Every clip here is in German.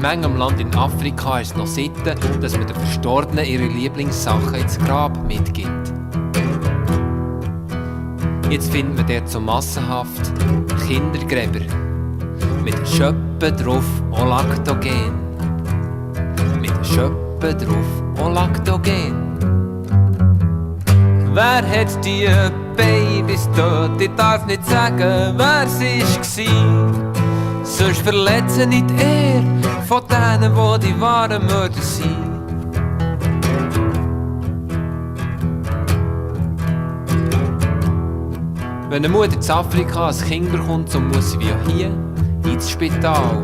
manchem Land in Afrika ist es noch Sitte, dass man den Verstorbenen ihre Lieblingssachen ins Grab mitgibt. Jetzt findet man dort so massenhaft Kindergräber mit Schöppen drauf Olaktogen. Mit Schöppen drauf Olaktogen. Wer hat die Babys dort? Ich darf nicht sagen, wer sie war. Sonst verletzen nicht er von denen, wo die wahren Mörder sind. Wenn eine Mutter in Afrika ein Kind bekommt, so muss sie wie hier ins Spital.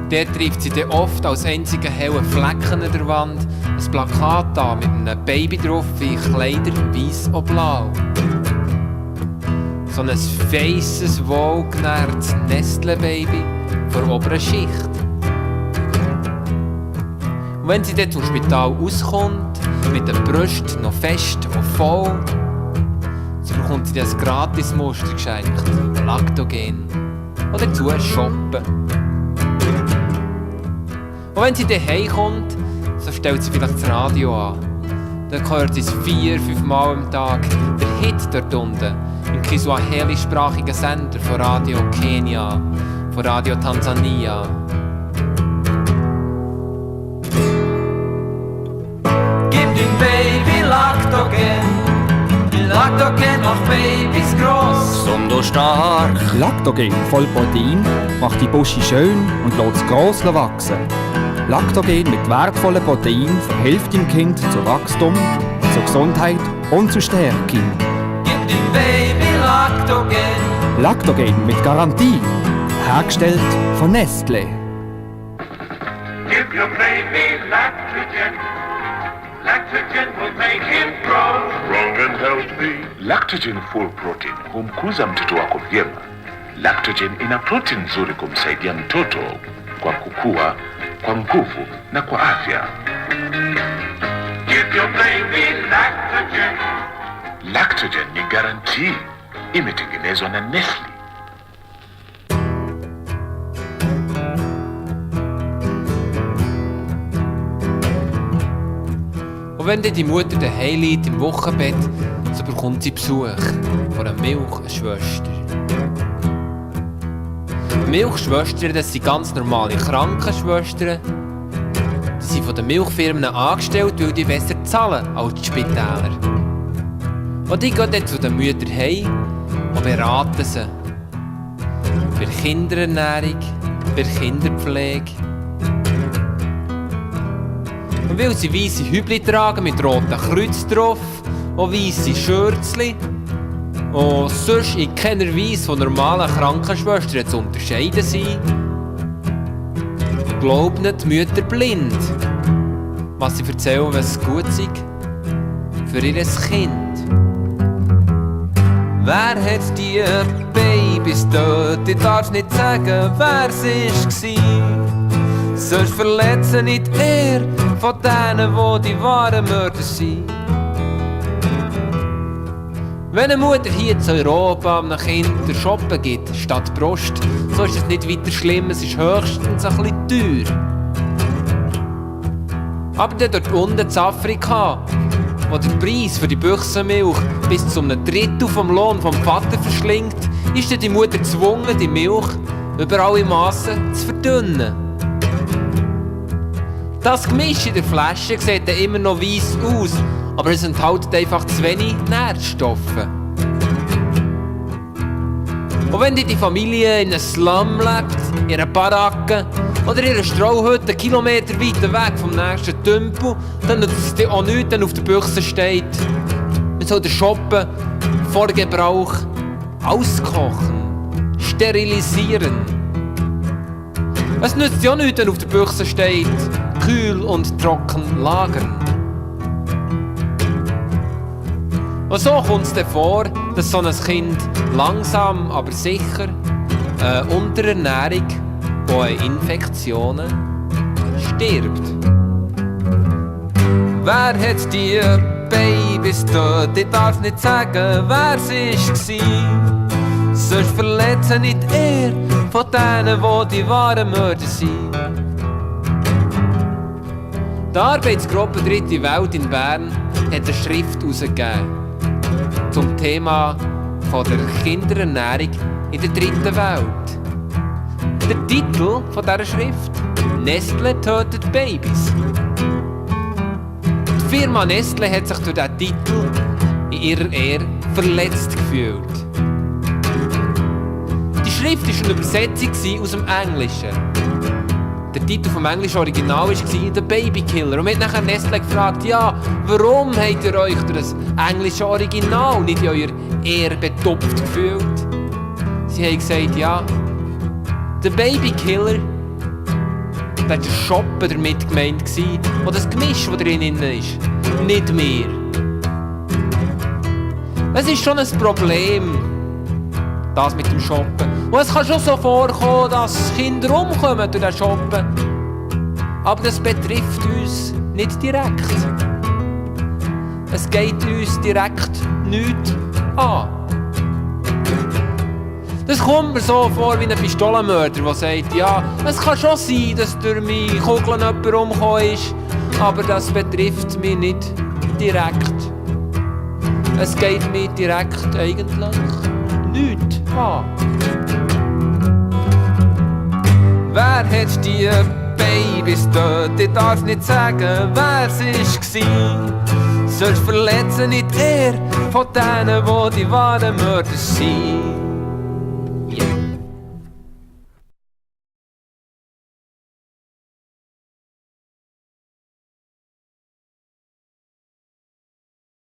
Dort trifft sie dann oft als einzigen hellen Flecken an der Wand ein Plakat an mit einem Baby drauf, wie Kleider weiss und blau. So ein feisses, wohlgenährtes Nestle-Baby von der oberen Schicht. Und wenn sie dann zum Spital rauskommt, mit den Brüsten noch fest und voll, so bekommt sie das Gratis-Muster geschenkt, Laktogen. Und dazu shoppen. Und wenn sie dann heimkommt, so stellt sie vielleicht das Radio an. Dann hört sie es 4-5 Mal am Tag. Der Hit dort unten, im Kiswahili-sprachigen Sender von Radio Kenia, von Radio Tansania. Gib dem Baby Laktogen. Laktogen macht Babys gross gesund und stark. Laktogen voll Protein macht die Buschi schön und lässt es gross wachsen. Laktogen mit wertvollen Proteinen verhilft dem Kind zu Wachstum, zur Gesundheit und zur Stärke. Gib dem Baby Laktogen. Laktogen mit Garantie. Hergestellt von Nestle. Give your baby Lactogen. Lactogen will make him grow strong and healthy. Lactogen full protein humkuza mtoto wako vyema. Lactogen ina protein nzuri kumsaidia mtoto kwa kukua, kwa nguvu na kwa afya. Give your baby Lactogen. Lactogen ni guarantee. Imetengenezwa na Nestle. Und wenn dann die Mutter daheim liegt im Wochenbett, so bekommt sie Besuch von einer Milchschwester. Milchschwestern, das sind ganz normale Krankenschwestern. Die sind von den Milchfirmen angestellt, weil die besser zahlen als die Spitäler. Und die gehen dann zu den Müttern heim und beraten sie. Für Kinderernährung, für Kinderpflege. Und weil sie weisse Hübli tragen mit roten Kreuz drauf und weisse Schürzli und sonst in keiner Weise von normalen Krankenschwestern zu unterscheiden sind, glauben die Mütter blind, was sie erzählen, was gut sei für ihr Kind. Wer hat die Babys dort? Ich darf nicht sagen, wer es war. Sonst verletzen nicht er von denen, wo die wahren Mörder sind. Wenn eine Mutter hier zu Europa einem Kind shoppen gibt, statt Brust, so ist es nicht weiter schlimm, es ist höchstens ein bisschen teuer. Aber dann dort unten in Afrika, wo der Preis für die Büchsenmilch bis zu einem Drittel vom Lohn vom Vater verschlingt, ist dann die Mutter gezwungen, die Milch über alle Massen zu verdünnen. Das Gemisch in der Flasche sieht dann immer noch weiss aus, aber es enthält einfach zu wenig Nährstoffe. Und wenn die Familie in einem Slum lebt, in einer Baracke oder in einer Strohhütte Kilometer weiter weg vom nächsten Tümpel, dann nützt es dir auch nichts, wenn auf der Büchse steht, man soll den Shoppen vor Gebrauch auskochen, sterilisieren. Es nützt ja auch nichts, wenn auf der Büchse steht, kühl und trocken lagern. Und so kommt es dann vor, dass so ein Kind langsam, aber sicher Unterernährung und Infektionen stirbt. Wer hat die Babys dort? Ich darf nicht sagen, wer es war. Sonst verletzen nicht er von denen, wo die wahren Mörder sind. Die Arbeitsgruppe Dritte Welt in Bern hat eine Schrift herausgegeben zum Thema von der Kinderernährung in der dritten Welt. Der Titel von dieser Schrift: Nestle tötet Babys. Die Firma Nestle hat sich durch diesen Titel in ihrer Ehre verletzt gefühlt. Die Schrift war eine Übersetzung aus dem Englischen. Der Titel vom englischen Original war «The Baby Killer». Und wir haben nachher Nestle gefragt, ja, warum habt ihr euch durch das englische Original nicht in eurer Ehre betupft gefühlt? Sie haben gesagt, ja, «The Baby Killer» war der Shoppen damit gemeint gewesen, und das Gemisch, das drin ist, nicht mehr. Es ist schon ein Problem, das mit dem Shoppen. Und es kann schon so vorkommen, dass Kinder umkommen durch das Shoppen. Aber das betrifft uns nicht direkt. Es geht uns direkt nichts an. Das kommt mir so vor wie ein Pistolenmörder, der sagt, ja, es kann schon sein, dass durch meine Kugeln jemand umgekommen ist, aber das betrifft mich nicht direkt. Es geht mir direkt eigentlich nichts an. Wer hat die Babys dort? Ich darf nicht sagen, wer es war. Sonst verletzen nicht er von denen, wo die wahren Mörder sind.